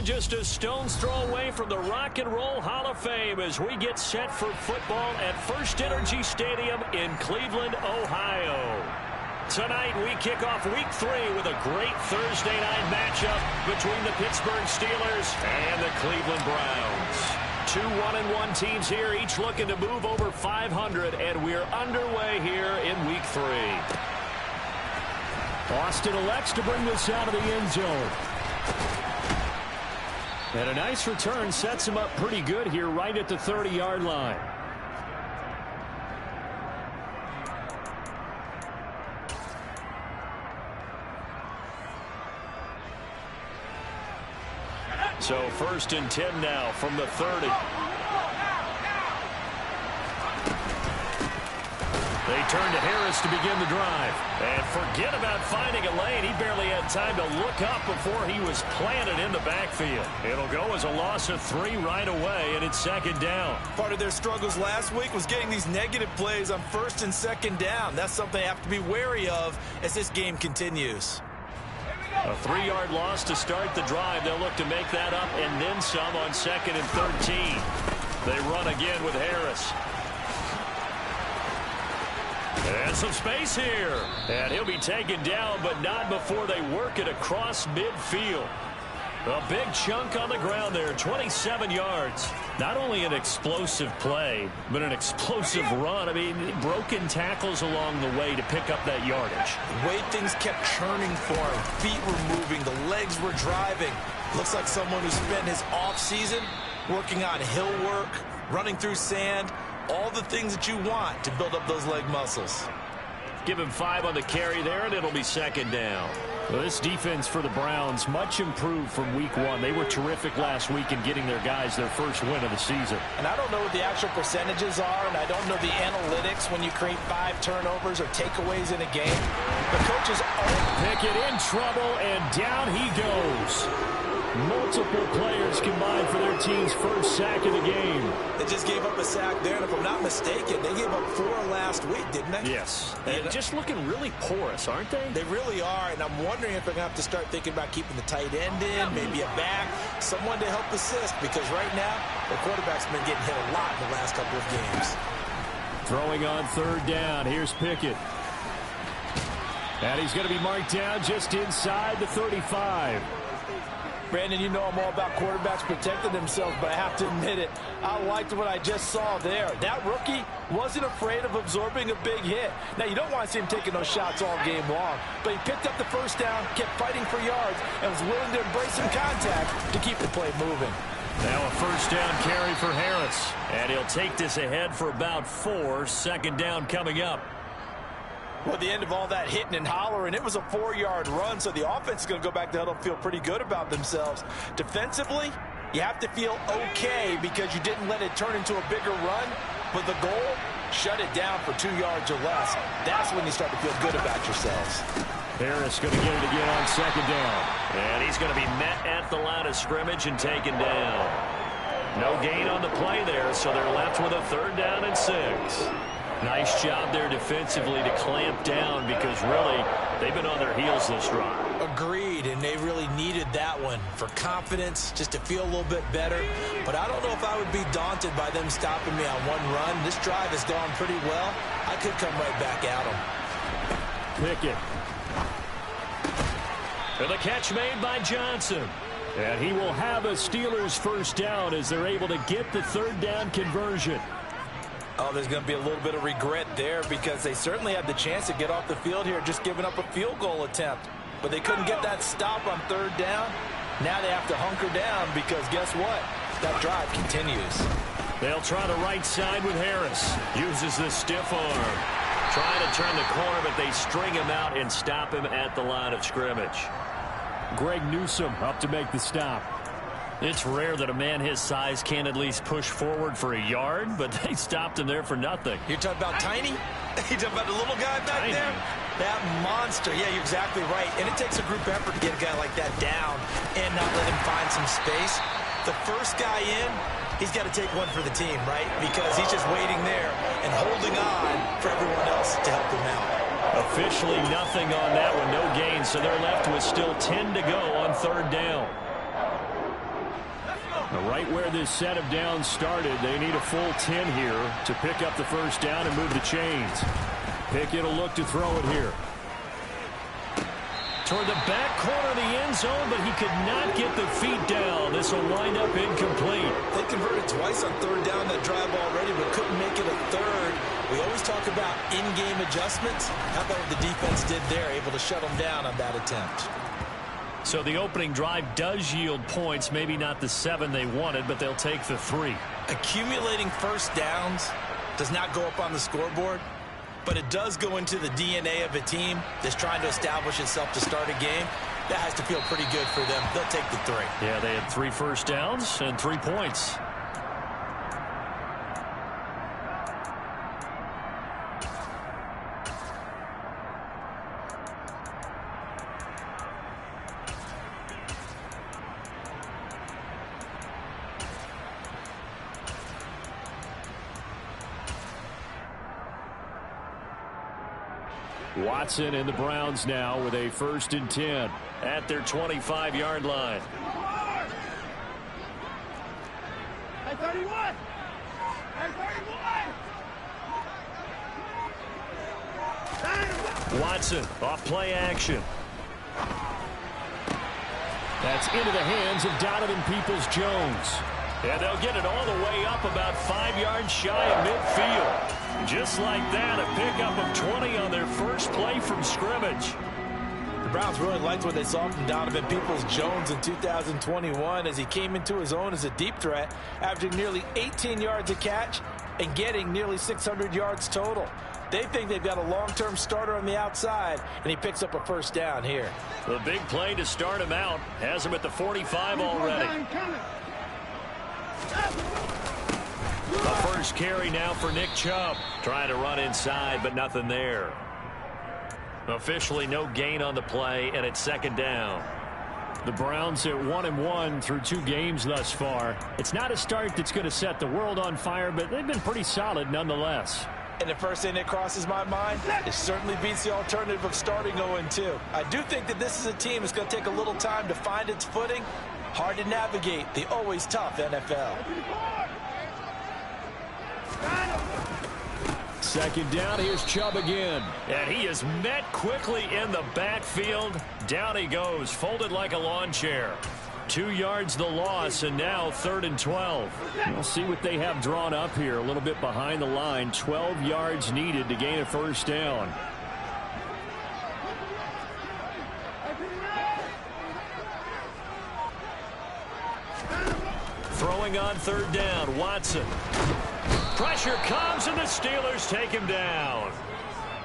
just a stone's throw away from the Rock and Roll Hall of Fame as we get set for football at First Energy Stadium in Cleveland, Ohio. Tonight, we kick off Week 3 with a great Thursday night matchup between the Pittsburgh Steelers and the Cleveland Browns. Two 1-1 teams here, each looking to move over 500, and we're underway here in Week 3. Austin elects to bring this out of the end zone. And a nice return sets him up pretty good here right at the 30-yard line. So 1st and 10 now from the 30. They turn to Harris to begin the drive. And forget about finding a lane. He barely had time to look up before he was planted in the backfield. It'll go as a loss of 3 right away, and it's 2nd down. Part of their struggles last week was getting these negative plays on 1st and 2nd down. That's something they have to be wary of as this game continues. A 3-yard loss to start the drive. They'll look to make that up and then some on 2nd and 13. They run again with Harris. And some space here. And he'll be taken down, but not before they work it across midfield. A big chunk on the ground there, 27 yards. Not only an explosive play, but an explosive run. I mean, broken tackles along the way to pick up that yardage. The way things kept churning for him. Feet were moving. The legs were driving. Looks like someone who spent his offseason working on hill work, running through sand, all the things that you want to build up those leg muscles. Give him 5 on the carry there, and it'll be 2nd down. Well, this defense for the Browns, much improved from Week 1. They were terrific last week in getting their guys their first win of the season. And I don't know what the actual percentages are, and I don't know the analytics when you create 5 turnovers or takeaways in a game. The coaches Pickett in trouble, and down he goes. Multiple players combined for their team's first sack of the game. They just gave up a sack there, and if I'm not mistaken, they gave up 4 last week, didn't they? Yes. And just looking really porous, aren't they? They really are, and I'm wondering if they're going to have to start thinking about keeping the tight end in, maybe a back, someone to help assist, because right now, their quarterback's been getting hit a lot in the last couple of games. Throwing on 3rd down. Here's Pickett. And he's going to be marked down just inside the 35. Brandon, you know I'm all about quarterbacks protecting themselves, but I have to admit it, I liked what I just saw there. That rookie wasn't afraid of absorbing a big hit. Now, you don't want to see him taking those shots all game long, but he picked up the 1st down, kept fighting for yards, and was willing to embrace some contact to keep the play moving. Now a 1st down carry for Harris, and he'll take this ahead for about 4. 2nd down coming up. Well, at the end of all that hitting and hollering, it was a 4-yard run, so the offense is going to go back to huddle and feel pretty good about themselves. Defensively, you have to feel okay because you didn't let it turn into a bigger run, but the goal, shut it down for 2 yards or less. That's when you start to feel good about yourselves. Harris going to get it again on 2nd down. And he's going to be met at the line of scrimmage and taken down. No gain on the play there, so they're left with a 3rd down and 6. Nice job there defensively to clamp down because really they've been on their heels this drive. Agreed, and they really needed that one for confidence, just to feel a little bit better. But I don't know if I would be daunted by them stopping me on one run. This drive has gone pretty well. I could come right back at them. Pickett. And the catch made by Johnson. And he will have a Steelers 1st down as they're able to get the 3rd down conversion. Oh, there's going to be a little bit of regret there because they certainly had the chance to get off the field here, just giving up a field goal attempt. But they couldn't get that stop on 3rd down. Now they have to hunker down because guess what? That drive continues. They'll try the right side with Harris. Uses the stiff arm. Trying to turn the corner, but they string him out and stop him at the line of scrimmage. Greg Newsome up to make the stop. It's rare that a man his size can't at least push forward for a yard, but they stopped him there for nothing. You're talking about Tiny? You're talking about the little guy back there? That monster. Yeah, you're exactly right. And it takes a group effort to get a guy like that down and not let him find some space. The first guy in, he's got to take one for the team, right? Because he's just waiting there and holding on for everyone else to help him out. Officially nothing on that one, no gain, so they're left with still 10 to go on 3rd down. Right where this set of downs started, they need a full 10 here to pick up the first down and move the chains. Pickett will look to throw it here. Toward the back corner of the end zone, but he could not get the feet down. This will wind up incomplete. They converted twice on third down that drive already, but couldn't make it a third. We always talk about in-game adjustments. How about what the defense did there, able to shut them down on that attempt? So the opening drive does yield points, maybe not the 7 they wanted, but they'll take the 3. Accumulating first downs does not go up on the scoreboard, but it does go into the DNA of a team that's trying to establish itself to start a game. That has to feel pretty good for them. They'll take the 3. Yeah, they had 3 first downs and 3 points. Watson and the Browns now with a 1st and 10 at their 25-yard line. Hey, 31! Hey, 31! Watson off play action. That's into the hands of Donovan Peoples-Jones. And they'll get it all the way up about 5 yards shy of midfield. Just like that, a pickup of 20 on their first play from scrimmage. The Browns really liked what they saw from Donovan Peoples-Jones in 2021 as he came into his own as a deep threat, averaging nearly 18 yards a catch and getting nearly 600 yards total. They think they've got a long-term starter on the outside, and he picks up a first down here. The big play to start him out has him at the 45 already. A first carry now for Nick Chubb. Trying to run inside, but nothing there. Officially no gain on the play, and it's 2nd down. The Browns at 1-1 through 2 games thus far. It's not a start that's going to set the world on fire, but they've been pretty solid nonetheless. And the first thing that crosses my mind, it certainly beats the alternative of starting 0-2. I do think that this is a team that's going to take a little time to find its footing. Hard to navigate the always tough NFL. 2nd down, here's Chubb again. And he is met quickly in the backfield. Down he goes, folded like a lawn chair. 2 yards the loss, and now 3rd and 12. We'll see what they have drawn up here. A little bit behind the line. 12 yards needed to gain a first down. Throwing on 3rd down, Watson. Pressure comes, and the Steelers take him down.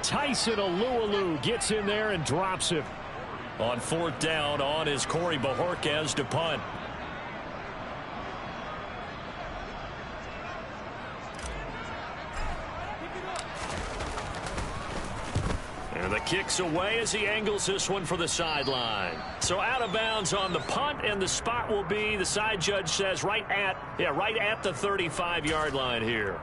Tyson Alualu gets in there and drops him. On 4th down, on is Corey Bojorquez to punt. And the kick's away as he angles this one for the sideline. So out of bounds on the punt, and the spot will be, the side judge says, right at the 35-yard line here.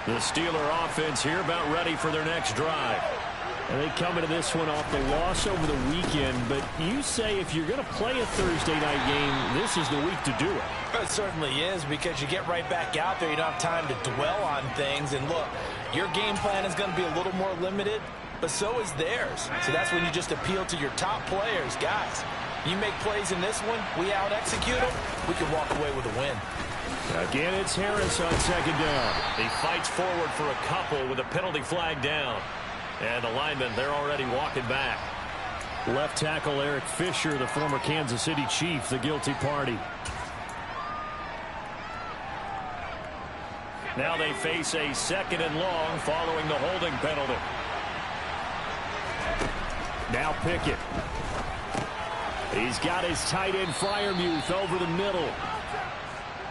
The Steeler offense here about ready for their next drive. And they come into this one off the loss over the weekend, but you say if you're going to play a Thursday night game, this is the week to do it. It certainly is, because you get right back out there. You don't have time to dwell on things. And look, your game plan is going to be a little more limited, but so is theirs. So that's when you just appeal to your top players. Guys, you make plays in this one, we out-execute them, we can walk away with a win. Again, it's Harris on 2nd down. He fights forward for a couple with a penalty flag down. And the linemen, they're already walking back. Left tackle Eric Fisher, the former Kansas City Chief, the guilty party. Now they face a 2nd and long following the holding penalty. Now Pickett. He's got his tight end Freiermuth over the middle.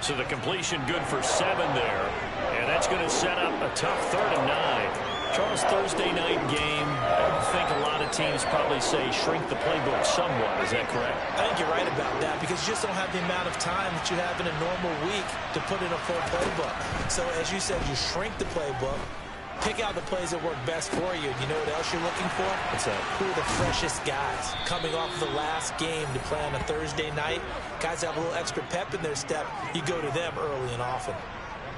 So the completion good for 7 there. And that's going to set up a tough 3rd and 9. Charles, Thursday night game, I think a lot of teams probably say shrink the playbook somewhat. Is that correct? I think you're right about that, because you just don't have the amount of time that you have in a normal week to put in a full playbook. So as you said, you shrink the playbook. Pick out the plays that work best for you. You know what else you're looking for? What's that? Who are the freshest guys coming off the last game to play on a Thursday night? Guys have a little extra pep in their step. You go to them early and often.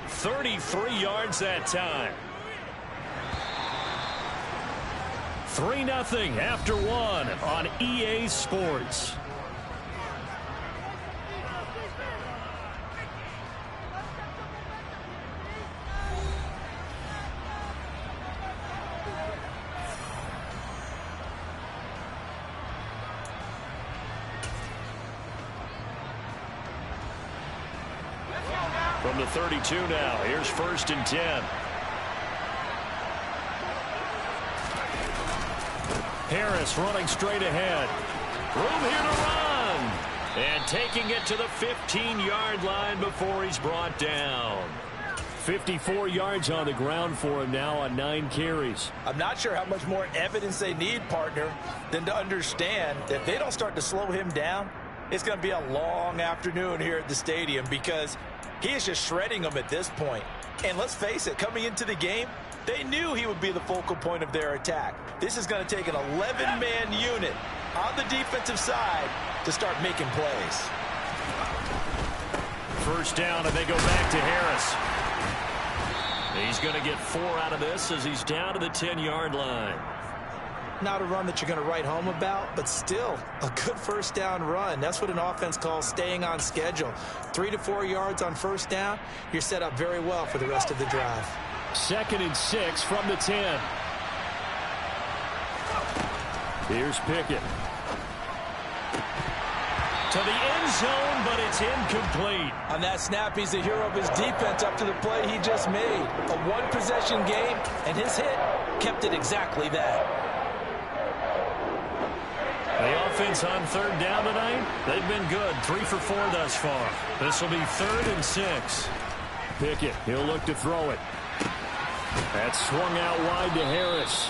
33 yards that time. 3-0 after one on EA Sports. From the 32 now, here's 1st and 10. Harris running straight ahead. Room here to run. And taking it to the 15-yard line before he's brought down. 54 yards on the ground for him now on 9 carries. I'm not sure how much more evidence they need, partner, than to understand that if they don't start to slow him down, it's going to be a long afternoon here at the stadium because he is just shredding them at this point. And let's face it, coming into the game, they knew he would be the focal point of their attack. This is going to take an 11-man unit on the defensive side to start making plays. 1st down, and they go back to Harris. He's going to get 4 out of this as he's down to the 10-yard line. Not a run that you're going to write home about, but still a good 1st down run. That's what an offense calls staying on schedule. 3 to 4 yards on 1st down. You're set up very well for the rest of the drive. 2nd and 6 from the 10. Here's Pickett. To the end zone, but it's incomplete. On that snap, he's the hero of his defense up to the play he just made. A one-possession game, and his hit kept it exactly that. The offense on 3rd down tonight, they've been good. 3 for 4 thus far. This will be 3rd and 6. Pickett, he'll look to throw it. That's swung out wide to Harris.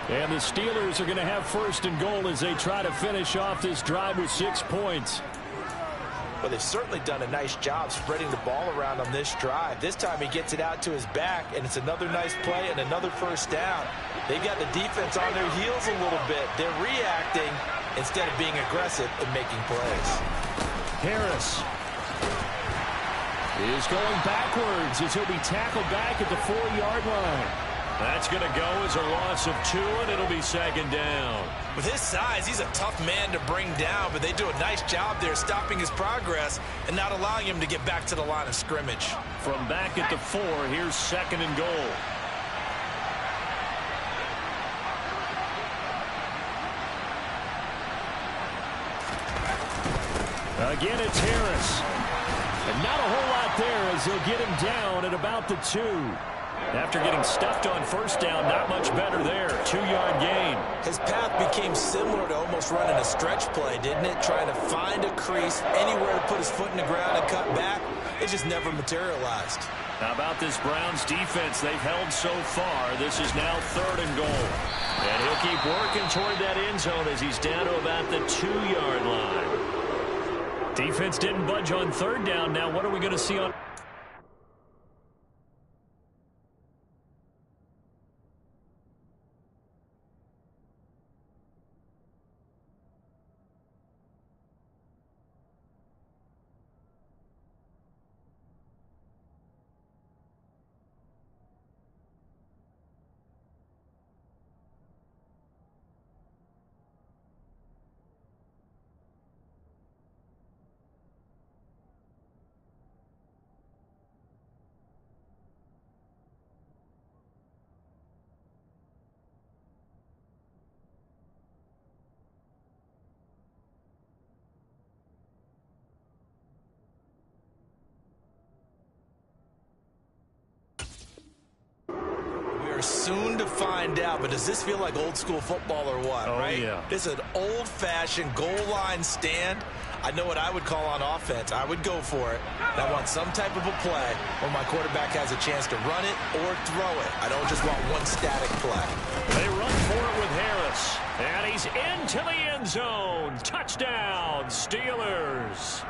And the Steelers are going to have 1st and goal as they try to finish off this drive with 6 points. Well, they've certainly done a nice job spreading the ball around on this drive. This time he gets it out to his back, and it's another nice play and another 1st down. They've got the defense on their heels a little bit. They're reacting instead of being aggressive and making plays. Harris is going backwards as he'll be tackled back at the 4-yard line. That's going to go as a loss of 2, and it'll be 2nd down. With his size, he's a tough man to bring down, but they do a nice job there stopping his progress and not allowing him to get back to the line of scrimmage. From back at the 4, here's 2nd and goal. Again, it's Harris. And not a whole lot there as he'll get him down at about the 2. After getting stuffed on 1st down, not much better there. 2-yard gain. His path became similar to almost running a stretch play, didn't it? Trying to find a crease, anywhere to put his foot in the ground and cut back. It just never materialized. How about this Browns defense they've held so far? This is now 3rd and goal. And he'll keep working toward that end zone as he's down to about the 2-yard line. Defense didn't budge on 3rd down. Now what are we going to see on... Soon to find out, but does this feel like old school football or what, right? Yeah. This is an old-fashioned goal line stand. I know what I would call on offense. I would go for it. And I want some type of a play where my quarterback has a chance to run it or throw it. I don't just want one static play. They run for it with Harris. And he's into the end zone. Touchdown, Steelers.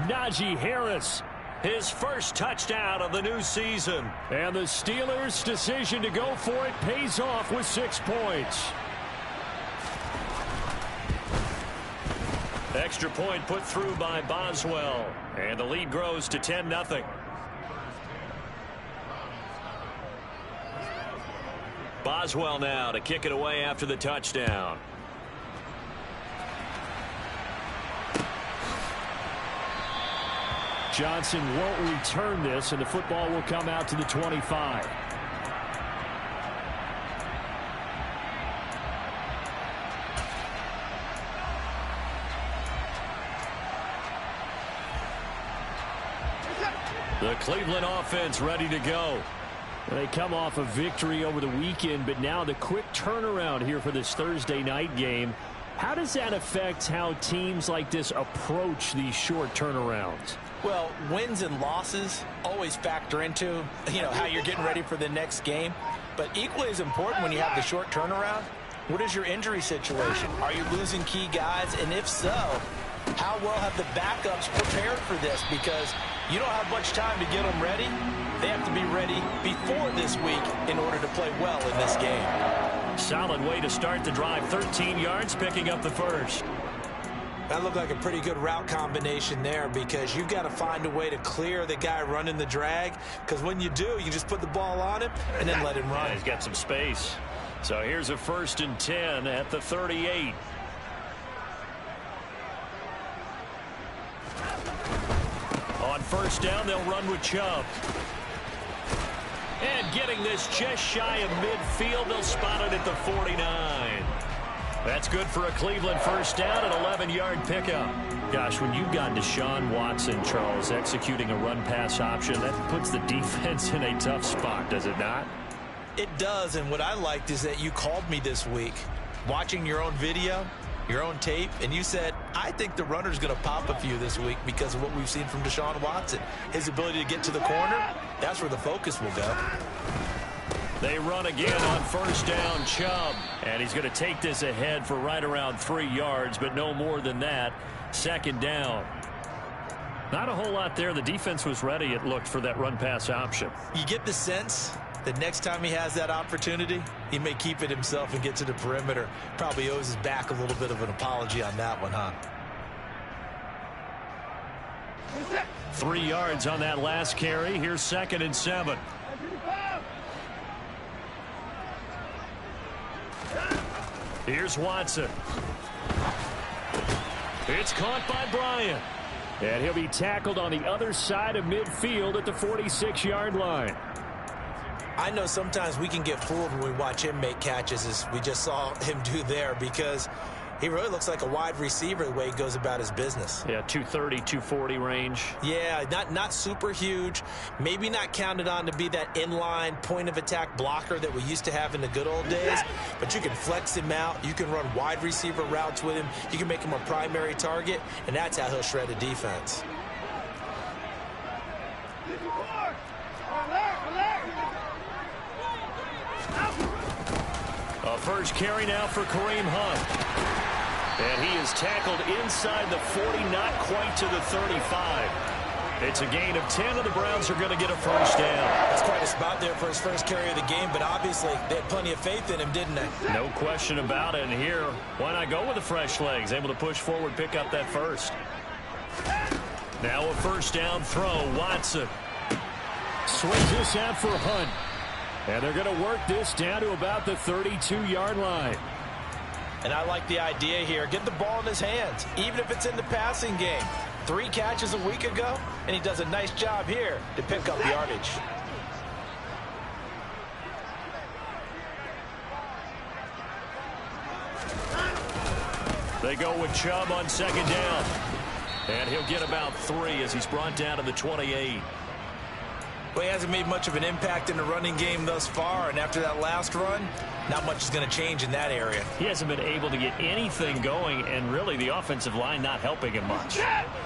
Najee Harris His first touchdown of the new season. And the Steelers' decision to go for it pays off with 6 points. Extra point put through by Boswell. And the lead grows to 10-0. Boswell now to kick it away after the touchdown. Johnson won't return this, and the football will come out to the 25. The Cleveland offense ready to go. They come off a victory over the weekend, but now the quick turnaround here for this Thursday night game. How does that affect how teams like this approach these short turnarounds? Well, wins and losses always factor into, how you're getting ready for the next game. But equally as important when you have the short turnaround, what is your injury situation? Are you losing key guys? And if so, how well have the backups prepared for this? Because you don't have much time to get them ready. They have to be ready before this week in order to play well in this game. Solid way to start the drive. 13 yards, picking up the first. That looked like a pretty good route combination there, because you've got to find a way to clear the guy running the drag, because when you do, you just put the ball on him and then let him run. Yeah, he's got some space. So here's a 1st and 10 at the 38. On 1st down, they'll run with Chubb. And getting this just shy of midfield, they'll spot it at the 49. That's good for a Cleveland 1st down, an 11-yard pickup. Gosh, when you've got Deshaun Watson, Charles, executing a run-pass option, that puts the defense in a tough spot, does it not? It does, and what I liked is that you called me this week, watching your own video, your own tape, and you said, I think the runner's going to pop a few this week because of what we've seen from Deshaun Watson. His ability to get to the corner, that's where the focus will go. They run again on 1st down, Chubb. And he's going to take this ahead for right around 3 yards, but no more than that. 2nd down. Not a whole lot there. The defense was ready, it looked, for that run-pass option. You get the sense that next time he has that opportunity, he may keep it himself and get to the perimeter. Probably owes his back a little bit of an apology on that one, huh? 3 yards on that last carry. Here's 2nd and 7. Here's Watson. It's caught by Bryant. And he'll be tackled on the other side of midfield at the 46-yard line. I know sometimes we can get fooled when we watch him make catches, as we just saw him do there, because he really looks like a wide receiver the way he goes about his business. Yeah, 230, 240 range. Yeah, not super huge. Maybe not counted on to be that inline point-of-attack blocker that we used to have in the good old days, but you can flex him out. You can run wide receiver routes with him. You can make him a primary target, and that's how he'll shred a defense. A first carry now for Kareem Hunt. And he is tackled inside the 40, not quite to the 35. It's a gain of 10, and the Browns are going to get a 1st down. That's quite a spot there for his first carry of the game, but obviously they had plenty of faith in him, didn't they? No question about it. And here, why not go with the fresh legs? Able to push forward, pick up that first. Now a 1st down throw. Watson Swings this out for Hunt. And they're going to work this down to about the 32-yard line. And I like the idea here. Get the ball in his hands, even if it's in the passing game. 3 catches a week ago, and he does a nice job here to pick up yardage. They go with Chubb on 2nd down. And he'll get about 3 as he's brought down to the 28. Well, he hasn't made much of an impact in the running game thus far, and after that last run, not much is going to change in that area. He hasn't been able to get anything going, and really the offensive line not helping him much.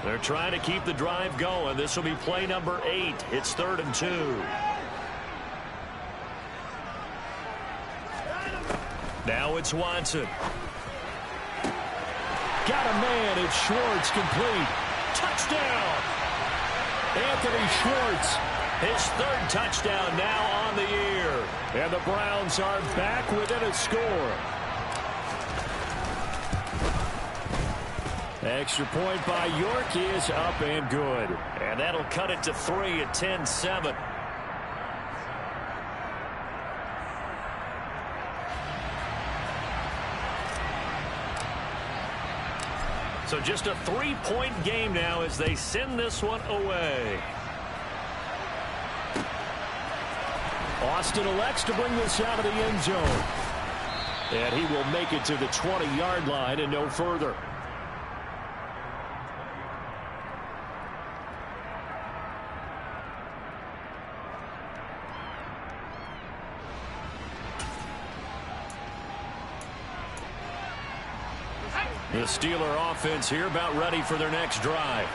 They're trying to keep the drive going. This will be play number 8. It's 3rd and 2. Now it's Watson. Got a man. It's Schwartz, complete. Touchdown! Anthony Schwartz. His third touchdown now on the year. And the Browns are back within a score. Extra point by York is up and good. And that'll cut it to 3 at 10-7. So just a 3-point game now as they send this one away. Austin elects to bring this out of the end zone. And he will make it to the 20-yard line and no further. The Steeler offense here about ready for their next drive.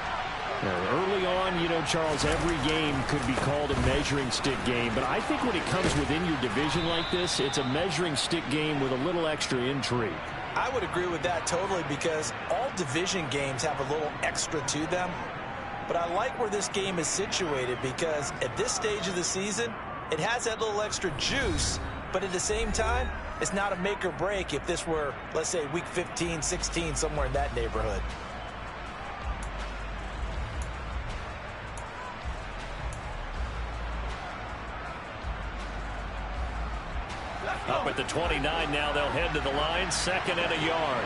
Now, early on, you know, Charles, every game could be called a measuring stick game. But I think when it comes within your division like this, it's a measuring stick game with a little extra intrigue. I would agree with that totally because all division games have a little extra to them. But I like where this game is situated because at this stage of the season, it has that little extra juice. But at the same time, it's not a make or break if this were, let's say, week 15, 16, somewhere in that neighborhood. Up at the 29 now, they'll head to the line, 2nd and a yard.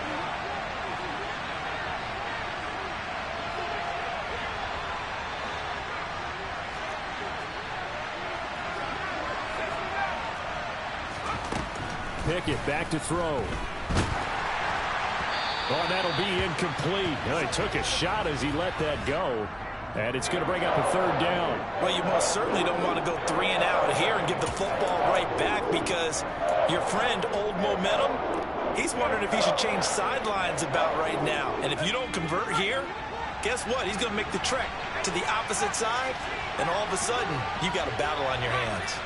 Pickett back to throw. Oh, that'll be incomplete. Well, he took a shot as he let that go. And it's going to bring up a 3rd down. Well, you most certainly don't want to go 3 and out here and give the football right back because your friend, Old Momentum, he's wondering if he should change sidelines about right now. And if you don't convert here, guess what? He's going to make the trek to the opposite side, and all of a sudden, you've got a battle on your hands.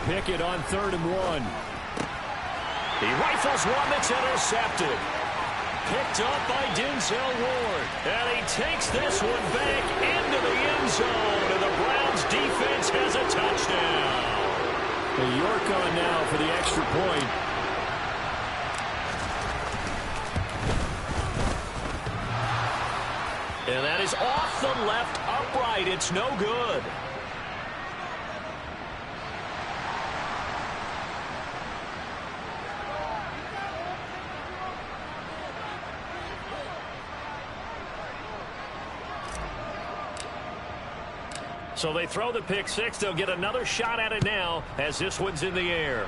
Pickett on 3rd and 1. He rifles one that's intercepted. Picked up by Denzel Ward. And he takes this one back into the end zone. And the Browns defense has a touchdown. Well, York on now for the extra point. And that is off the left upright. It's no good. So they throw the pick six. They'll get another shot at it now as this one's in the air.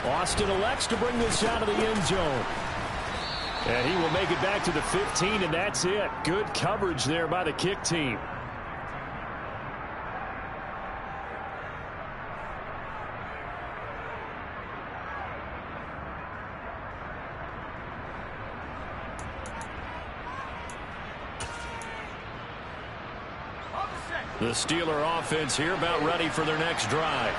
Austin elects to bring this out of the end zone. And he will make it back to the 15, and that's it. Good coverage there by the kick team. The Steeler offense here about ready for their next drive.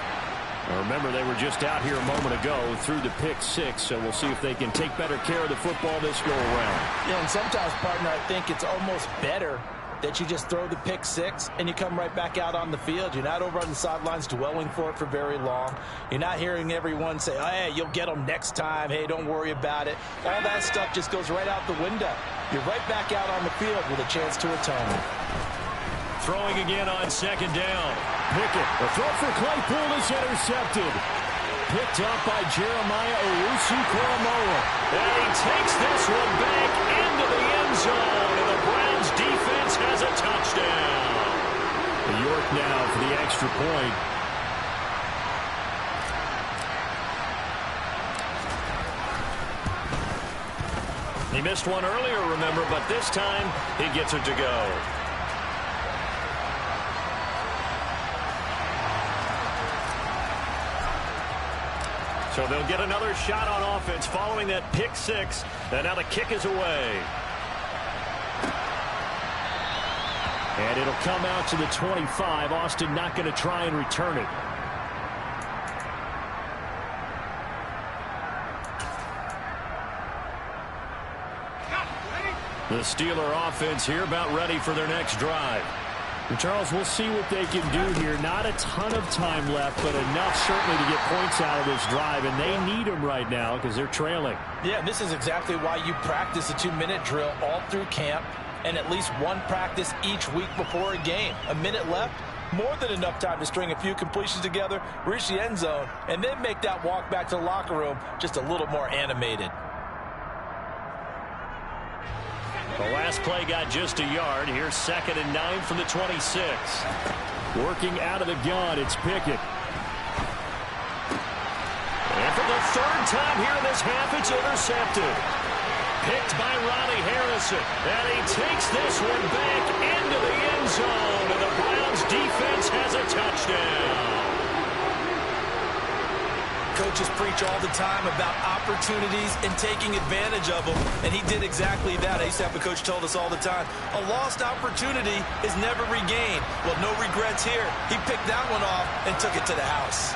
Now remember, they were just out here a moment ago through the pick six, so we'll see if they can take better care of the football this go around. Yeah, and sometimes, partner, I think it's almost better that you just throw the pick six and you come right back out on the field. You're not over on the sidelines dwelling for it for very long. You're not hearing everyone say, oh, hey, you'll get them next time. Hey, don't worry about it. All that stuff just goes right out the window. You're right back out on the field with a chance to atone. Throwing again on 2nd down. Pickett, the throw for Claypool is intercepted. Picked up by Jeremiah Owusu-Koramoah. And he takes this one back into the end zone. And the Browns defense has a touchdown. York now for the extra point. He missed one earlier, remember, but this time he gets it to go. So they'll get another shot on offense following that pick six. And now the kick is away. And it'll come out to the 25. Austin not going to try and return it. The Steeler offense here about ready for their next drive. And Charles, we'll see what they can do here. Not a ton of time left, but enough certainly to get points out of this drive, and they need them right now because they're trailing. Yeah, this is exactly why you practice a 2-minute drill all through camp and at least one practice each week before a game. A minute left, more than enough time to string a few completions together, reach the end zone, and then make that walk back to the locker room just a little more animated. The last play got just a yard. Here's 2nd and 9 from the 26. Working out of the gun, it's Pickett. And for the 3rd time here in this half, it's intercepted. Picked by Ronnie Harrison. And he takes this one back into the end zone. And the Browns defense has a touchdown. Coaches preach all the time about opportunities and taking advantage of them, and he did exactly that. I used to have a coach told us all the time, a lost opportunity is never regained. Well, no regrets here. He picked that one off and took it to the house.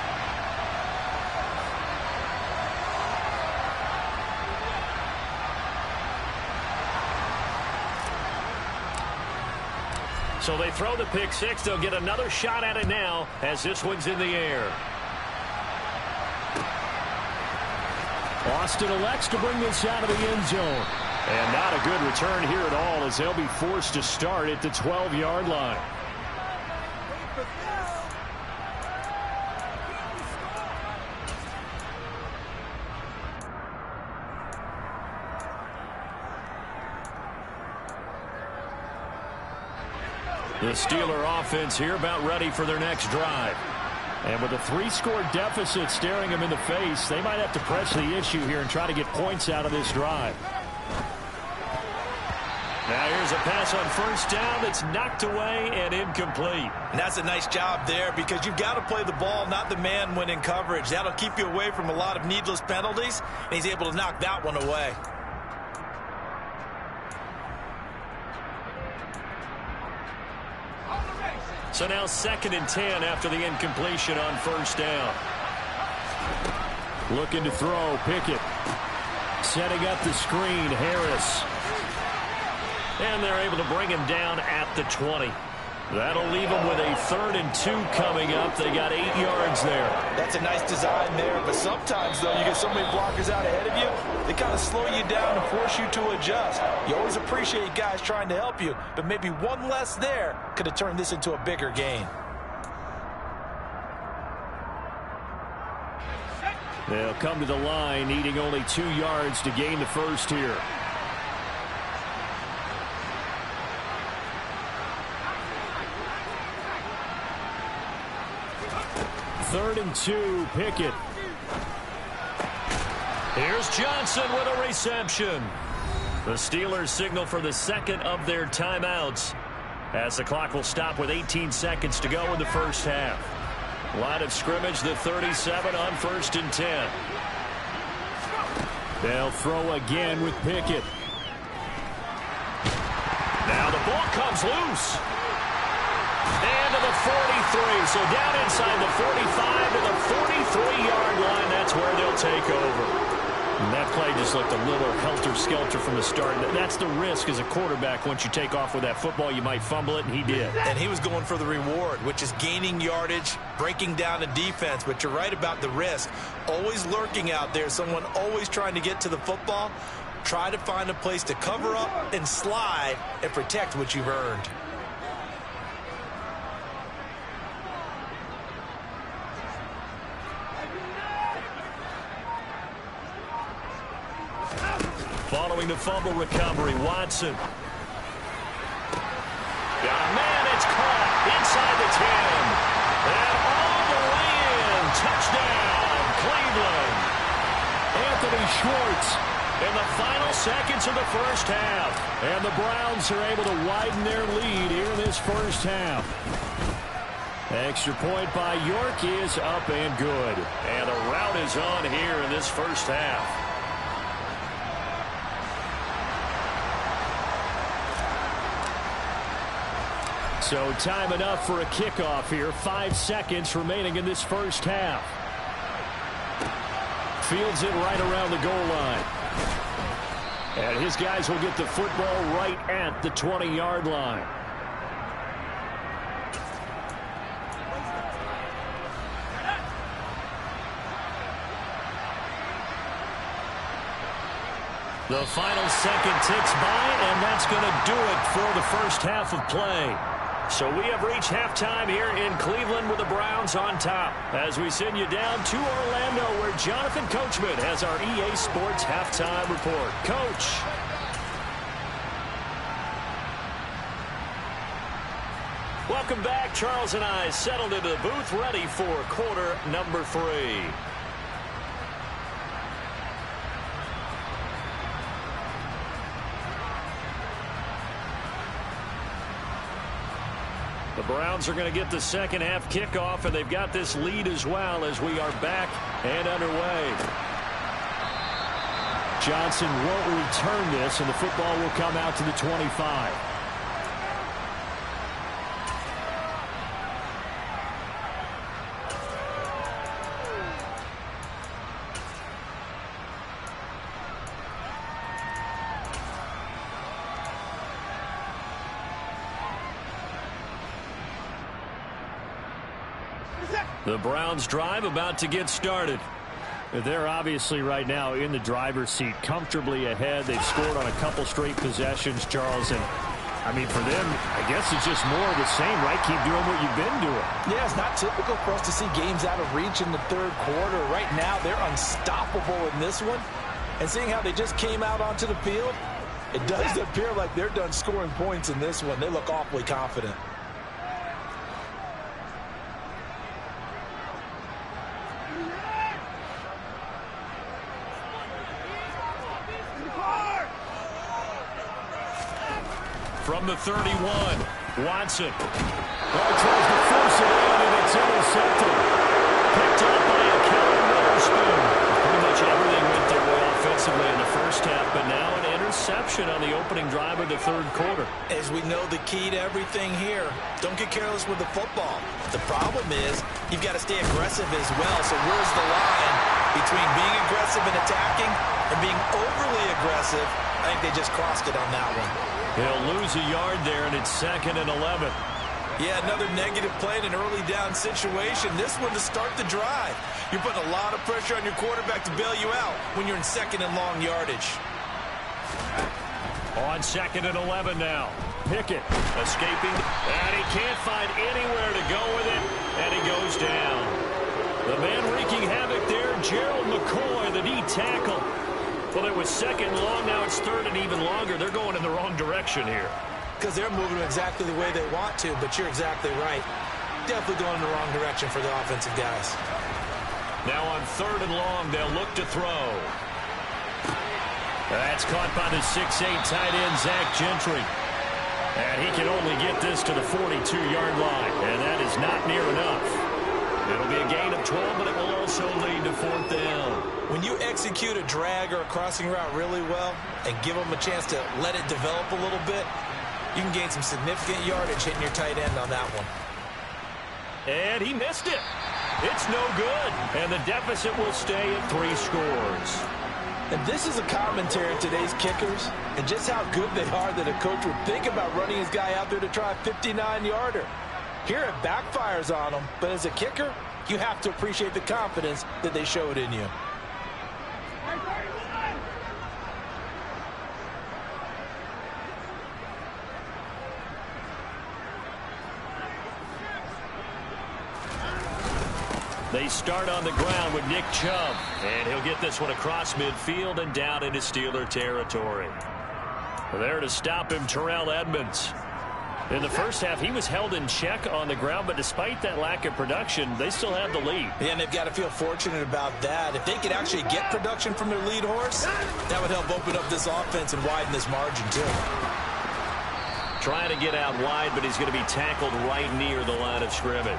So they throw the pick six. They'll get another shot at it now as this one's in the air. Austin elects to bring this out of the end zone. And not a good return here at all as they'll be forced to start at the 12-yard line. The Steeler offense here about ready for their next drive. And with a 3-score deficit staring them in the face, they might have to press the issue here and try to get points out of this drive. Now here's a pass on 1st down that's knocked away and incomplete. And that's a nice job there because you've got to play the ball, not the man when in coverage. That'll keep you away from a lot of needless penalties, and he's able to knock that one away. So now 2nd and 10 after the incompletion on 1st down. Looking to throw, Pickett. Setting up the screen, Harris. And they're able to bring him down at the 20. That'll leave them with a 3rd and 2 coming up. They got 8 yards there. That's a nice design there, but sometimes, though, you get so many blockers out ahead of you, they kind of slow you down and force you to adjust. You always appreciate guys trying to help you, but maybe one less there could have turned this into a bigger gain. They'll come to the line, needing only 2 yards to gain the first here. 3rd and 2, Pickett. Here's Johnson with a reception. The Steelers signal for the 2nd of their timeouts as the clock will stop with 18 seconds to go in the first half. Line of scrimmage, the 37 on 1st and 10. They'll throw again with Pickett. Now the ball comes loose. And to the 43. So down inside the 45 to the 43-yard line. That's where they'll take over. And that play just looked a little helter-skelter from the start. That's the risk as a quarterback. Once you take off with that football, you might fumble it, and he did. And he was going for the reward, which is gaining yardage, breaking down a defense. But you're right about the risk. Always lurking out there, someone always trying to get to the football. Try to find a place to cover up and slide and protect what you've earned. Following the fumble recovery, Watson. Got a man, it's caught inside the 10. And all the way in. Touchdown, Cleveland. Anthony Schwartz. In the final seconds of the first half. And the Browns are able to widen their lead here in this first half. Extra point by York is up and good. And the rout is on here in this first half. So time enough for a kickoff here. 5 seconds remaining in this first half. Fields it right around the goal line. And his guys will get the football right at the 20-yard line. The final second ticks by, and that's going to do it for the first half of play. So we have reached halftime here in Cleveland with the Browns on top. As we send you down to Orlando, where Jonathan Coachman has our EA Sports halftime report. Coach. Welcome back. Charles and I settled into the booth, ready for quarter number 3. The Browns are going to get the second half kickoff, and they've got this lead as well as we are back and underway. Johnson won't return this, and the football will come out to the 25. The Browns drive about to get started. They're obviously right now in the driver's seat, comfortably ahead. They've scored on a couple straight possessions, Charles. And, I mean, for them, I guess it's just more of the same, right? Keep doing what you've been doing. Yeah, it's not typical for us to see games out of reach in the third quarter. Right now, they're unstoppable in this one. And seeing how they just came out onto the field, it does appear like they're done scoring points in this one. They look awfully confident. From the 31, Watson. Well, tries to force it in, and it's intercepted. Picked up by a Kellen Witherspoon. Pretty much everything went their way offensively in the first half, but now an interception on the opening drive of the third quarter. As we know, the key to everything here, don't get careless with the football. The problem is you've got to stay aggressive as well. So where's the line between being aggressive and attacking and being overly aggressive? I think they just crossed it on that one. He'll lose a yard there, and it's 2nd and 11. Yeah, another negative play in an early down situation. This one to start the drive. You're putting a lot of pressure on your quarterback to bail you out when you're in 2nd and long yardage. On 2nd and 11 now. Pickett escaping, and he can't find anywhere to go with it, and he goes down. The man wreaking havoc there, Gerald McCoy, the D tackle. Well, it was 2nd long, now it's 3rd and even longer. They're going in the wrong direction here. Because they're moving exactly the way they want to, but you're exactly right. Definitely going in the wrong direction for the offensive guys. Now on 3rd and long, they'll look to throw. That's caught by the 6'8" tight end, Zach Gentry. And he can only get this to the 42-yard line, and that is not near enough. It'll be a gain of 12, but it will also lead to 4th down. When you execute a drag or a crossing route really well and give them a chance to let it develop a little bit, you can gain some significant yardage hitting your tight end on that one. And he missed it. It's no good. And the deficit will stay at 3 scores. And this is a commentary on today's kickers and just how good they are that a coach would think about running his guy out there to try a 59-yarder. Here it backfires on them, but as a kicker, you have to appreciate the confidence that they showed in you. They start on the ground with Nick Chubb, and he'll get this one across midfield and down into Steeler territory. There to stop him, Terrell Edmonds. In the first half, he was held in check on the ground, but despite that lack of production, they still have the lead. Yeah, and they've got to feel fortunate about that. If they could actually get production from their lead horse, that would help open up this offense and widen this margin, too. Trying to get out wide, but he's going to be tackled right near the line of scrimmage.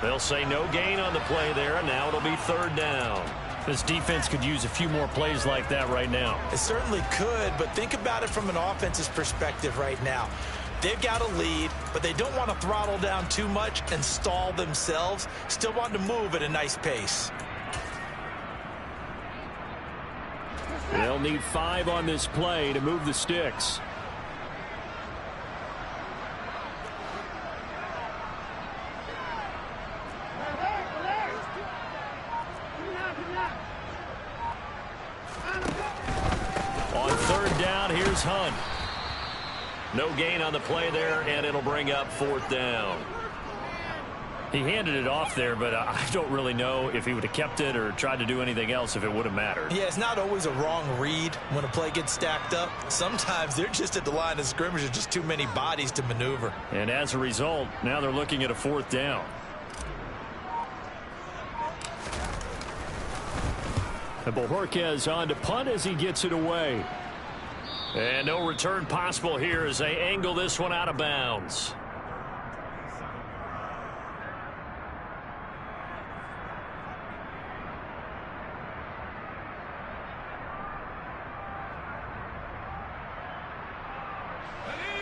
They'll say no gain on the play there, and now it'll be 3rd down. This defense could use a few more plays like that right now. It certainly could, but think about it from an offense's perspective right now. They've got a lead, but they don't want to throttle down too much and stall themselves. Still want to move at a nice pace. They'll need 5 on this play to move the sticks. On 3rd down, here's Hunt. No gain on the play there, and it'll bring up 4th down. He handed it off there, but I don't really know if he would have kept it or tried to do anything else if it would have mattered. Yeah, it's not always a wrong read when a play gets stacked up. Sometimes they're just at the line of scrimmage. There's just too many bodies to maneuver. And as a result, now they're looking at a 4th down. And Bojorquez on to punt as he gets it away. And no return possible here as they angle this one out of bounds.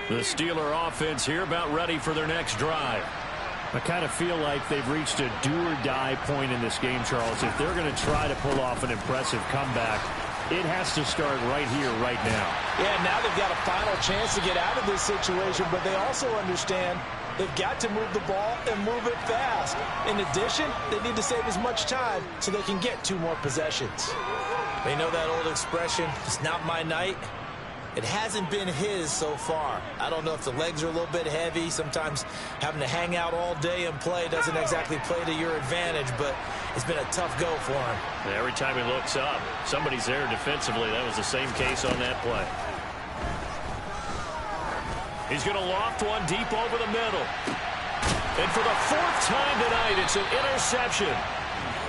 The Steeler offense here about ready for their next drive. I kind of feel like they've reached a do-or-die point in this game, Charles. If they're going to try to pull off an impressive comeback, it has to start right here, right now. Yeah, now they've got a final chance to get out of this situation, but they also understand they've got to move the ball and move it fast. In addition, they need to save as much time so they can get 2 more possessions. They know that old expression, it's not my night. It hasn't been his so far. I don't know if the legs are a little bit heavy. Sometimes having to hang out all day and play doesn't exactly play to your advantage, but it's been a tough go for him. And every time he looks up, somebody's there defensively. That was the same case on that play. He's going to loft one deep over the middle. And for the 4th time tonight, it's an interception.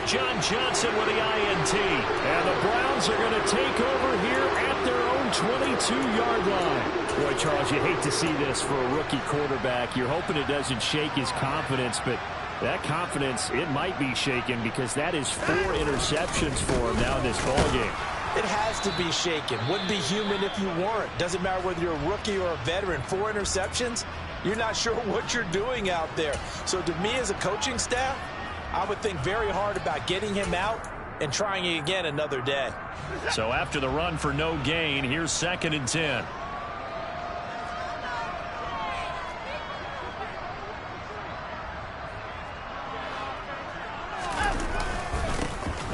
John Johnson with the INT. And the Browns are going to take over here at their own 22-yard line. Boy, Charles, you hate to see this for a rookie quarterback. You're hoping it doesn't shake his confidence, but that confidence, it might be shaken because that is 4 interceptions for him now in this ballgame. It has to be shaken. Wouldn't be human if you weren't. Doesn't matter whether you're a rookie or a veteran. 4 interceptions, you're not sure what you're doing out there. So to me as a coaching staff, I would think very hard about getting him out and trying it again another day. So after the run for no gain, here's 2nd and 10.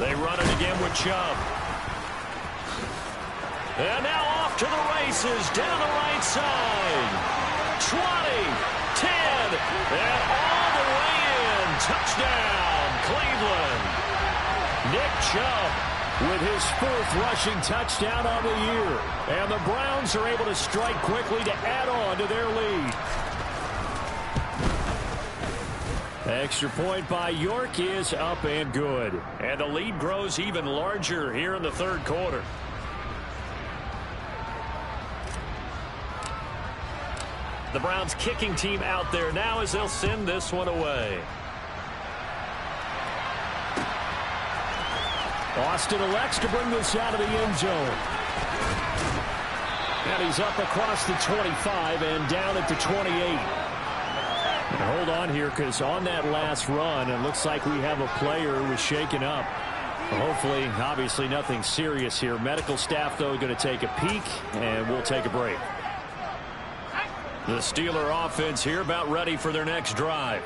They run it again with Chubb. And now off to the races down the right side. 20, 10, and all the way in. Touchdown, Cleveland. Nick Chubb with his 4th rushing touchdown on the year. And the Browns are able to strike quickly to add on to their lead. Extra point by York is up and good. And the lead grows even larger here in the 3rd quarter. The Browns kicking team out there now as they'll send this one away. Austin elects to bring this out of the end zone. And he's up across the 25 and down at the 28. And hold on here because on that last run, it looks like we have a player who was shaken up. Hopefully, obviously nothing serious here. Medical staff, though, going to take a peek, and we'll take a break. The Steeler offense here about ready for their next drive.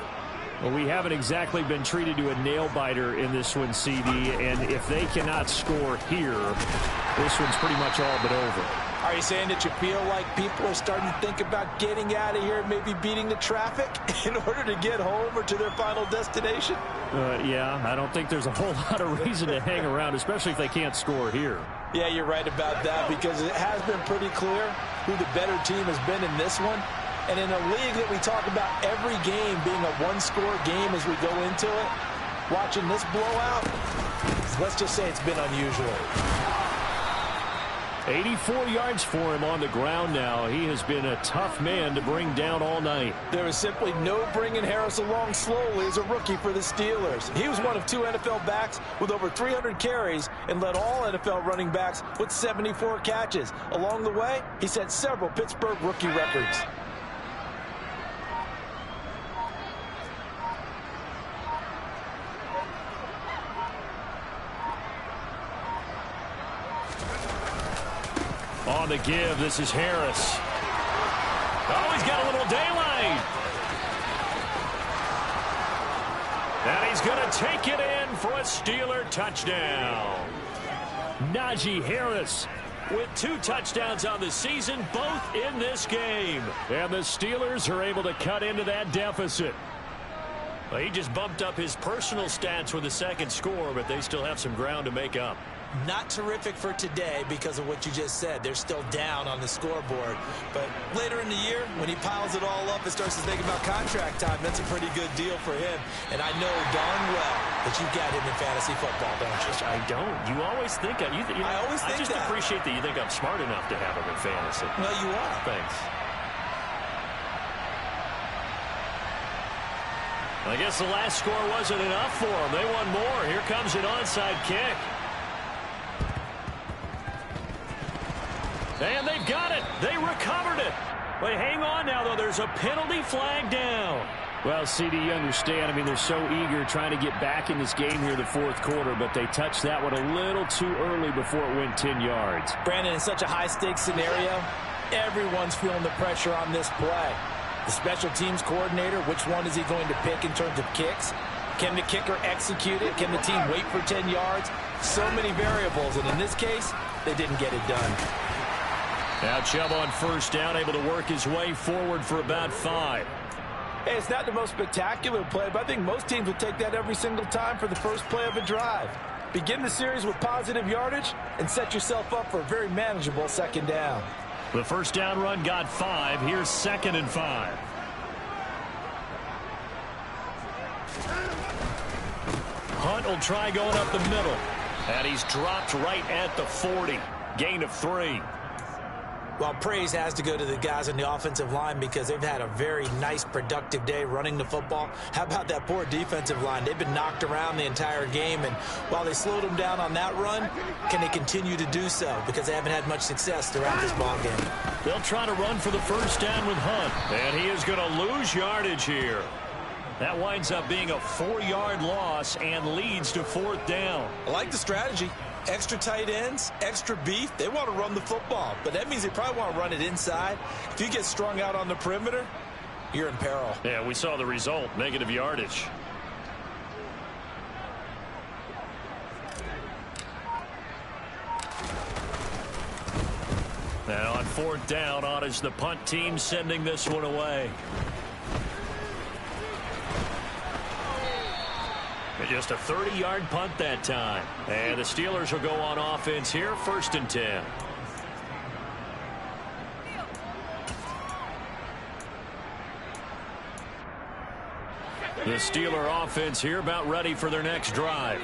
Well, we haven't exactly been treated to a nail-biter in this one, CD, and if they cannot score here, this one's pretty much all but over. Are you saying that you feel like people are starting to think about getting out of here and maybe beating the traffic in order to get home or to their final destination? Yeah, I don't think there's a whole lot of reason to hang around, especially if they can't score here. Yeah, you're right about that because it has been pretty clear who the better team has been in this one. And in a league that we talk about every game being a 1-score game as we go into it, watching this blowout, let's just say it's been unusual. 84 yards for him on the ground now. He has been a tough man to bring down all night. There is simply no bringing Harris along slowly as a rookie for the Steelers. He was one of 2 NFL backs with over 300 carries and led all NFL running backs with 74 catches. Along the way, he set several Pittsburgh rookie records. on the give. This is Harris. Oh, he's got a little daylight. And he's going to take it in for a Steeler touchdown. Najee Harris with 2 touchdowns on the season, both in this game. And the Steelers are able to cut into that deficit. Well, he just bumped up his personal stats with a second score, but they still have some ground to make up. Not terrific for today because of what you just said. They're still down on the scoreboard. But later in the year, when he piles it all up and starts to think about contract time, that's a pretty good deal for him. And I know darn well that you've got him in fantasy football, don't you? I don't. You always think I always think I just that. appreciate that you think I'm smart enough to have him in fantasy. Well, you are. Thanks. I guess the last score wasn't enough for them. They won more. Here comes an onside kick. And they've got it. They recovered it. But hang on now, though. There's a penalty flag down. Well, CD, you understand. I mean, they're so eager trying to get back in this game here in the fourth quarter, but they touched that one a little too early before it went 10 yards. Brandon, in such a high-stakes scenario, everyone's feeling the pressure on this play. The special teams coordinator, which one is he going to pick in terms of kicks? Can the kicker execute it? Can the team wait for 10 yards? So many variables, and in this case, they didn't get it done. Now Chubb on first down, able to work his way forward for about 5. Hey, it's not the most spectacular play, but I think most teams would take that every single time for the first play of a drive. Begin the series with positive yardage and set yourself up for a very manageable second down. The first down run got 5. Here's 2nd and 5. Hunt will try going up the middle. And he's dropped right at the 40. Gain of 3. Well, praise has to go to the guys on the offensive line because they've had a very nice, productive day running the football. How about that poor defensive line? They've been knocked around the entire game, and while they slowed them down on that run, can they continue to do so? Because they haven't had much success throughout this ball game. They'll try to run for the first down with Hunt, and he is going to lose yardage here. That winds up being a 4-yard loss and leads to 4th down. I like the strategy. Extra tight ends, extra beef. They want to run the football, but that means they probably want to run it inside. If you get strung out on the perimeter, you're in peril. Yeah, we saw the result, negative yardage. Now on 4th down, on is the punt team sending this one away. Just a 30-yard punt that time. And the Steelers will go on offense here, 1st and 10. The Steeler offense here about ready for their next drive.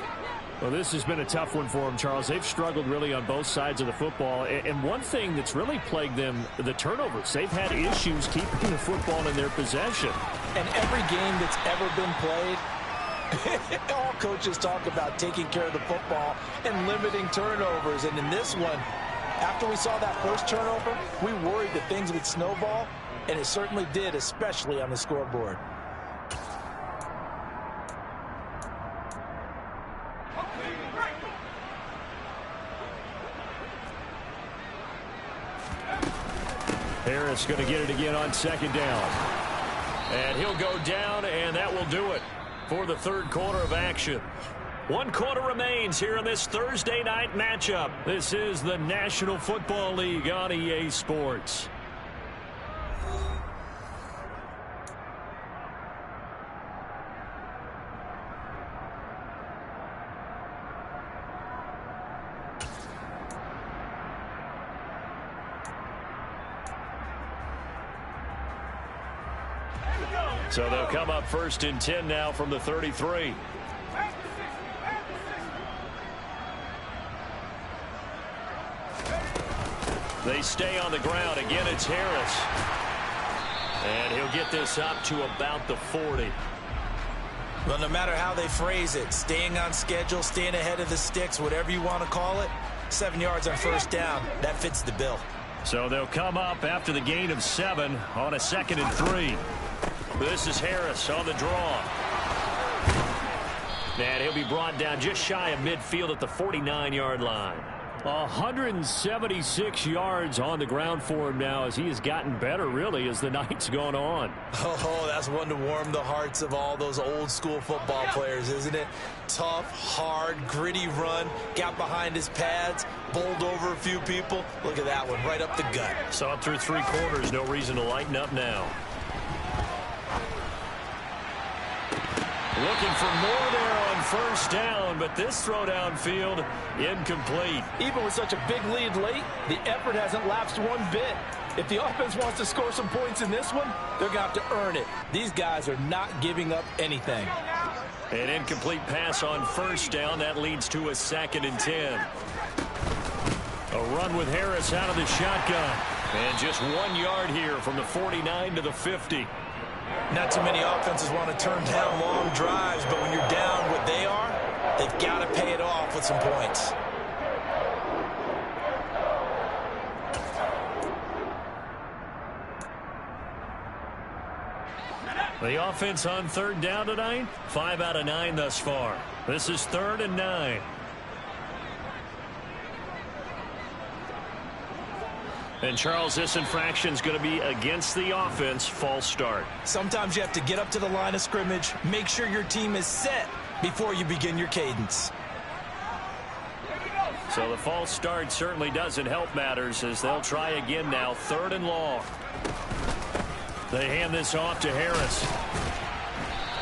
Well, this has been a tough one for them, Charles. They've struggled really on both sides of the football. And one thing that's really plagued them, the turnovers. They've had issues keeping the football in their possession. And every game that's ever been played, all coaches talk about taking care of the football and limiting turnovers. And in this one, after we saw that first turnover, we worried that things would snowball, and it certainly did, especially on the scoreboard. Harris going to get it again on 2nd down. And he'll go down, and that will do it for the 3rd quarter of action. 1 quarter remains here in this Thursday night matchup. This is the National Football League on EA Sports. So they'll come up 1st and 10 now from the 33. They stay on the ground. Again, it's Harris. And he'll get this up to about the 40. Well, no matter how they phrase it, staying on schedule, staying ahead of the sticks, whatever you want to call it, 7 yards on 1st down, that fits the bill. So they'll come up after the gain of 7 on a 2nd and 3. This is Harris on the draw. And he'll be brought down just shy of midfield at the 49-yard line. 176 yards on the ground for him now as he has gotten better, really, as the night's gone on. Oh, that's one to warm the hearts of all those old-school football players, isn't it? Tough, hard, gritty run, got behind his pads, bowled over a few people. Look at that one, right up the gut. Saw it through 3 quarters, no reason to lighten up now. Looking for more there on first down, but this throw downfield incomplete. Even with such a big lead late, the effort hasn't lapsed one bit. If the offense wants to score some points in this one, they're going to have to earn it. These guys are not giving up anything. An incomplete pass on first down. That leads to a 2nd and 10. A run with Harris out of the shotgun. And just 1 yard here from the 49 to the 50. Not too many offenses want to turn down long drives, but when you're down what they are, they've got to pay it off with some points. The offense on 3rd down tonight, 5 out of 9 thus far. This is 3rd and 9. And, Charles, this infraction is going to be against the offense. False start. Sometimes you have to get up to the line of scrimmage, make sure your team is set before you begin your cadence. So the false start certainly doesn't help matters as they'll try again now. 3rd and long. They hand this off to Harris.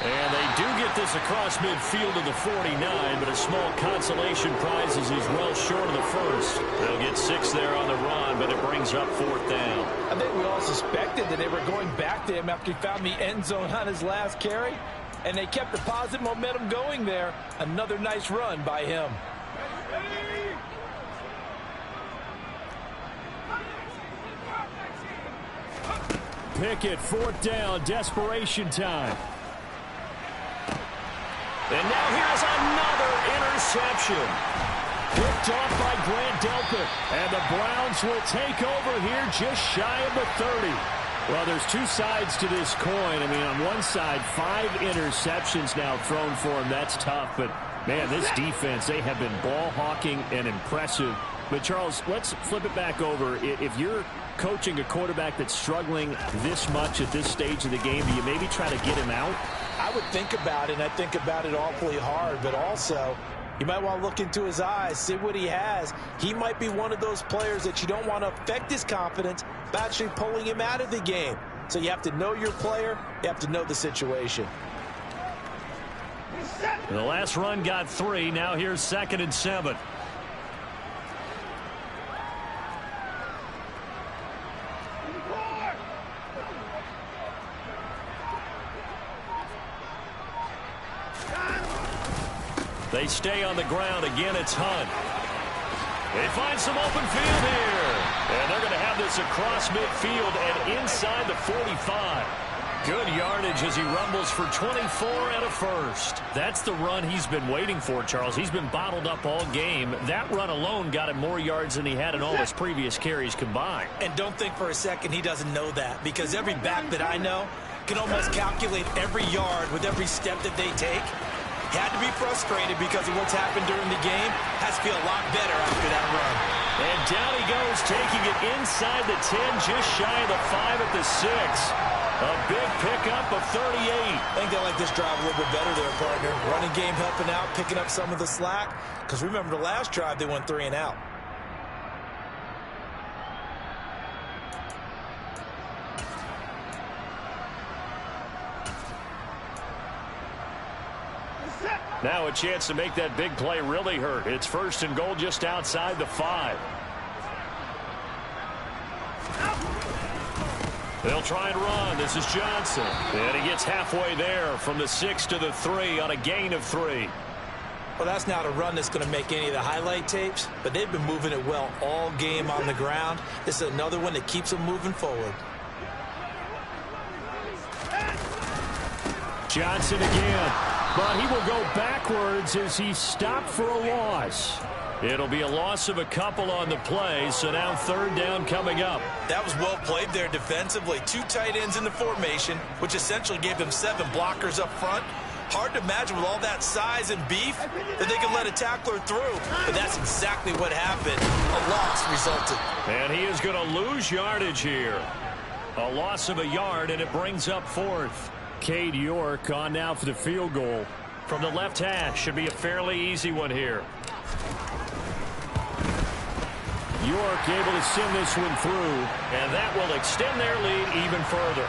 And they do get this across midfield to the 49, but a small consolation prize is he's well short of the first. They'll get 6 there on the run, but it brings up 4th down. I think we all suspected that they were going back to him after he found the end zone on his last carry, and they kept the positive momentum going there. Another nice run by him. Pickett, 4th down, desperation time. And now here's another interception. Picked off by Grant Delpit. And the Browns will take over here just shy of the 30. Well, there's 2 sides to this coin. I mean, on one side, 5 interceptions now thrown for him. That's tough. But, man, this defense, they have been ball hawking and impressive. But, Charles, let's flip it back over. If you're coaching a quarterback that's struggling this much at this stage of the game, do you maybe try to get him out? I would think about it, and I think about it awfully hard, but also you might want to look into his eyes, see what he has. He might be one of those players that you don't want to affect his confidence by actually pulling him out of the game. So you have to know your player, you have to know the situation. The last run got 3, now here's 2nd and 7. They stay on the ground. Again, it's Hunt. They find some open field here. And they're going to have this across midfield and inside the 45. Good yardage as he rumbles for 24 and a first. That's the run he's been waiting for, Charles. He's been bottled up all game. That run alone got him more yards than he had in all his previous carries combined. And don't think for a second he doesn't know that, because every back that I know can almost calculate every yard with every step that they take. Had to be frustrated because of what's happened during the game. Has to feel a lot better after that run. And down he goes, taking it inside the 10, just shy of the 5 at the 6. A big pickup of 38. I think they like this drive a little bit better there, partner. Running game helping out, picking up some of the slack. Because remember the last drive, they went 3 and out. Now a chance to make that big play really hurt. It's 1st and goal just outside the 5. They'll try and run. This is Johnson. And he gets halfway there from the 6 to the 3 on a gain of 3. Well, that's not a run that's going to make any of the highlight tapes, but they've been moving it well all game on the ground. This is another one that keeps them moving forward. Johnson again. But he will go backwards as he's stopped for a loss. It'll be a loss of a couple on the play, so now 3rd down coming up. That was well played there defensively. 2 tight ends in the formation, which essentially gave them 7 blockers up front. Hard to imagine with all that size and beef that they can let a tackler through. But that's exactly what happened. A loss resulted. And he is going to lose yardage here. A loss of a yard, and it brings up fourth. Cade York on now for the field goal. From the left hash, should be a fairly easy one here. York able to send this one through, and that will extend their lead even further.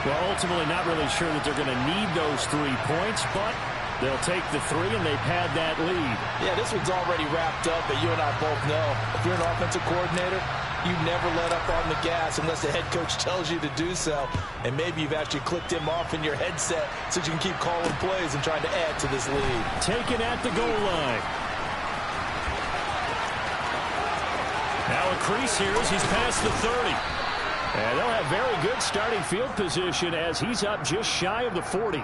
Well, ultimately not really sure that they're going to need those 3 points, but they'll take the 3 and they've had that lead. Yeah, this one's already wrapped up, but you and I both know if you're an offensive coordinator, you never let up on the gas unless the head coach tells you to do so. And maybe you've actually clicked him off in your headset so you can keep calling plays and trying to add to this lead. Taken at the goal line. Now a crease here as he's past the 30. And they'll have very good starting field position as he's up just shy of the 40.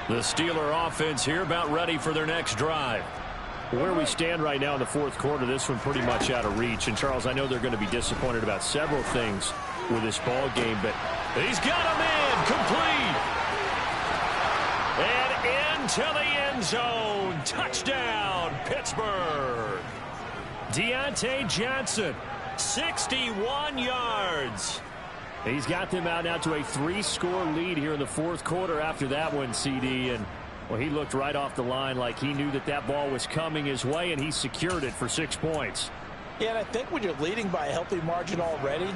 The Steeler offense here about ready for their next drive. Where we stand right now in the fourth quarter, this one pretty much out of reach. And, Charles, I know they're going to be disappointed about several things with this ball game, but he's got a man complete. And into the end zone. Touchdown, Pittsburgh. Deontay Johnson, 61 yards. He's got them out now to a 3-score lead here in the fourth quarter after that one, CD. And, well, he looked right off the line like he knew that that ball was coming his way, and he secured it for 6 points. Yeah, and I think when you're leading by a healthy margin already,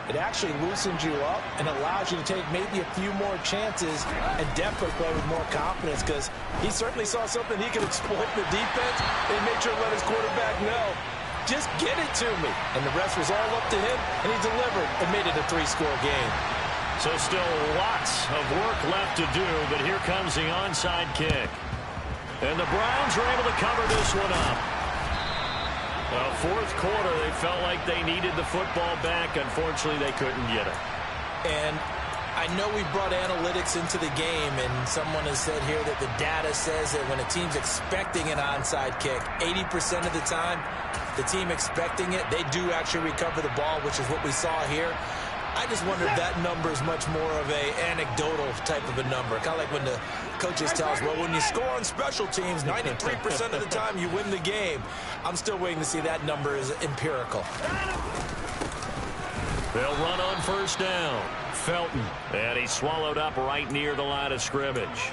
it actually loosens you up and allows you to take maybe a few more chances and definitely play with more confidence, because he certainly saw something he could exploit in the defense and make sure to let his quarterback know, just get it to me. And the rest was all up to him, and he delivered and made it a 3-score game. So still lots of work left to do, but here comes the onside kick. And the Browns are able to cover this one up. Well, fourth quarter, they felt like they needed the football back. Unfortunately, they couldn't get it. And I know we brought analytics into the game, and someone has said here that the data says that when a team's expecting an onside kick, 80% of the time, the team expecting it, they do actually recover the ball, which is what we saw here. I just wonder if that number is much more of a anecdotal type of a number. Kind of like when the coaches tell us, well, when you score on special teams, 93% of the time you win the game. I'm still waiting to see that number is empirical. They'll run on first down. Felton, and he's swallowed up right near the line of scrimmage.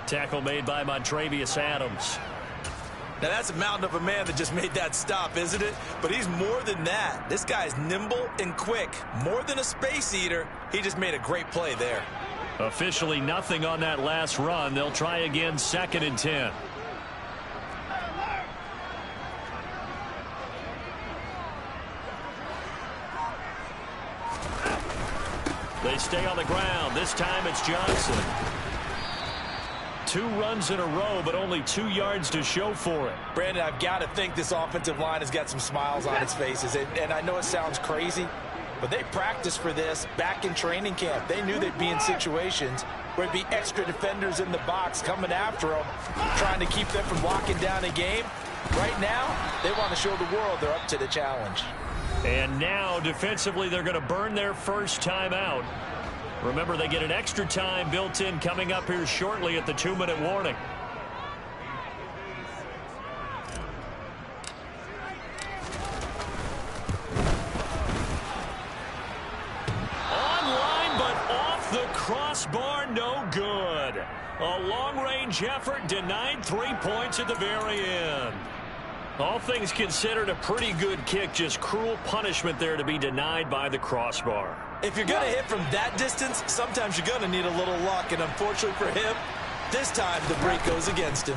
Tackle made by Montravius Adams. Now, that's a mountain of a man that just made that stop, isn't it? But he's more than that. This guy's nimble and quick. More than a space eater. He just made a great play there. Officially nothing on that last run. They'll try again, 2nd and 10. They stay on the ground. This time it's Johnson. 2 runs in a row, but only 2 yards to show for it. Brandon, I've got to think this offensive line has got some smiles on its faces. And I know it sounds crazy, but they practiced for this back in training camp. They knew they'd be in situations where it'd be extra defenders in the box coming after them, trying to keep them from locking down a game. Right now, they want to show the world they're up to the challenge. And now, defensively, they're going to burn their first time out. Remember, they get an extra time built in coming up here shortly at the 2-minute warning. Online, but off the crossbar, no good. A long-range effort denied 3 points at the very end. All things considered, a pretty good kick, just cruel punishment there to be denied by the crossbar. If you're going to hit from that distance, sometimes you're going to need a little luck, and unfortunately for him, this time the break goes against him.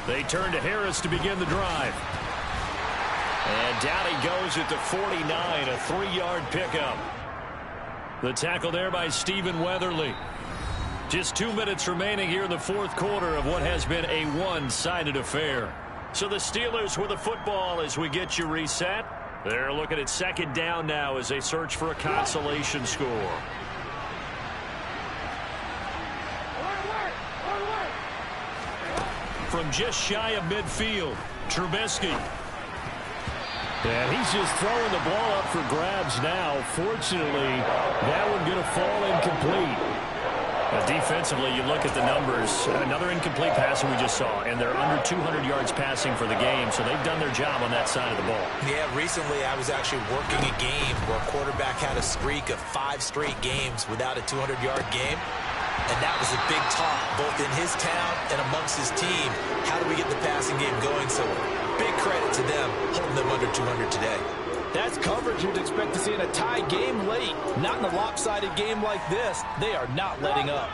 They turn to Harris to begin the drive. And down he goes at the 49, a 3-yard pickup. The tackle there by Stephen Weatherly. Just 2 minutes remaining here in the fourth quarter of what has been a one-sided affair. So the Steelers with the football as we get you reset. They're looking at second down now as they search for a consolation score. From just shy of midfield, Trubisky. And he's just throwing the ball up for grabs now. Fortunately, that one going to fall incomplete. Defensively, you look at the numbers. Another incomplete pass we just saw, and they're under 200 yards passing for the game, so they've done their job on that side of the ball. Yeah, recently I was actually working a game where a quarterback had a streak of 5 straight games without a 200-yard game, and that was a big talk both in his town and amongst his team. How do we get the passing game going? So big credit to them holding them under 200 today. That's coverage you'd expect to see in a tie game late. Not in a lopsided game like this. They are not letting up.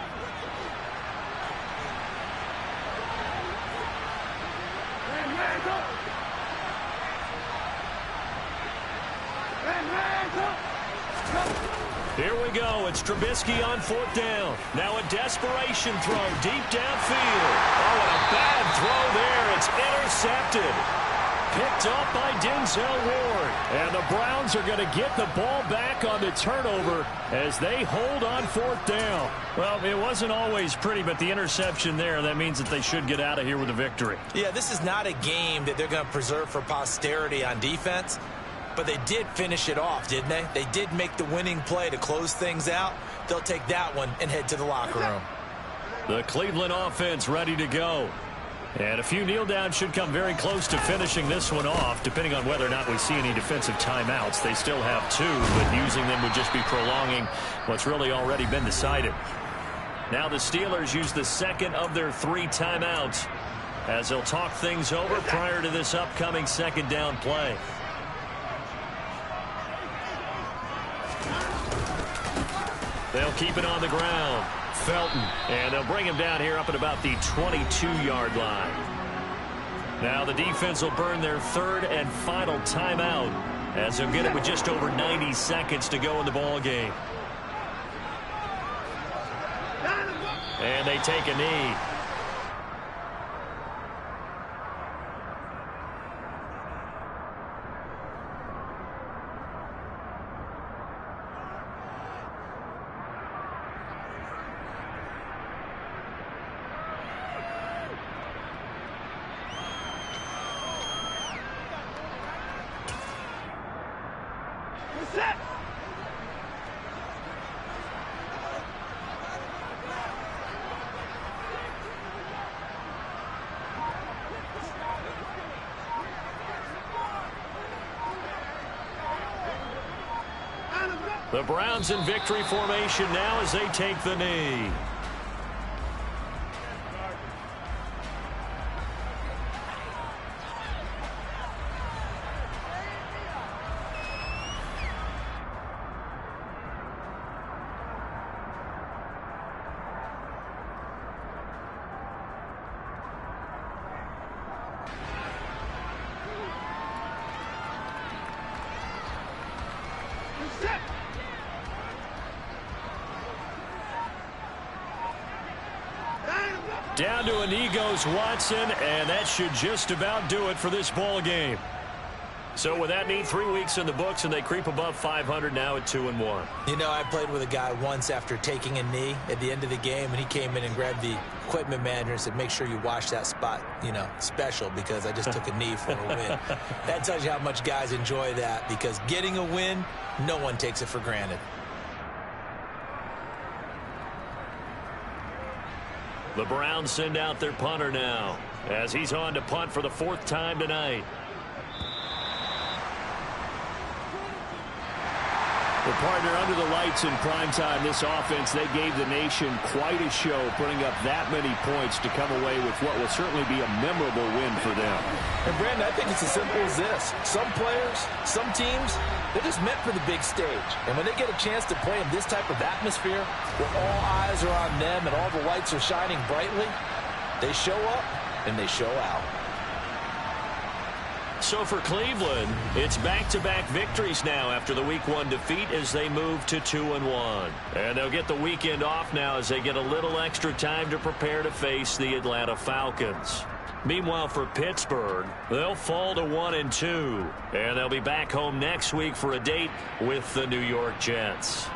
Here we go. It's Trubisky on fourth down. Now a desperation throw deep downfield. Oh, and a bad throw there. It's intercepted. Picked up by Denzel Ward. And the Browns are going to get the ball back on the turnover as they hold on fourth down. Well, it wasn't always pretty, but the interception there, that means that they should get out of here with a victory. Yeah, this is not a game that they're going to preserve for posterity on defense, but they did finish it off, didn't they? They did make the winning play to close things out. They'll take that one and head to the locker room. The Cleveland offense ready to go. And a few kneel downs should come very close to finishing this one off, depending on whether or not we see any defensive timeouts. They still have 2, but using them would just be prolonging what's really already been decided. Now the Steelers use the second of their 3 timeouts as they'll talk things over prior to this upcoming second down play. They'll keep it on the ground. Felton, and they'll bring him down here up at about the 22-yard line. Now the defense will burn their 3rd and final timeout as they'll get it with just over 90 seconds to go in the ball game. And they take a knee. The Browns in victory formation now as they take the knee. Down to a knee goes Watson, and that should just about do it for this ball game. So with that knee, 3 weeks in the books, and they creep above 500 now at 2-1. You know, I played with a guy once after taking a knee at the end of the game, and he came in and grabbed the equipment manager and said, make sure you wash that spot, you know, special, because I just took a knee for a win. That tells you how much guys enjoy that, because getting a win, no one takes it for granted. The Browns send out their punter now as he's on to punt for the 4th time tonight. The partner under the lights in primetime, this offense, they gave the nation quite a show, putting up that many points to come away with what will certainly be a memorable win for them. And Brandon, I think it's as simple as this. Some players, some teams, they're just meant for the big stage. And when they get a chance to play in this type of atmosphere, where all eyes are on them and all the lights are shining brightly, they show up and they show out. So for Cleveland, it's back-to-back victories now after the Week 1 defeat as they move to 2-1. And they'll get the weekend off now as they get a little extra time to prepare to face the Atlanta Falcons. Meanwhile, for Pittsburgh, they'll fall to 1-2. And they'll be back home next week for a date with the New York Jets.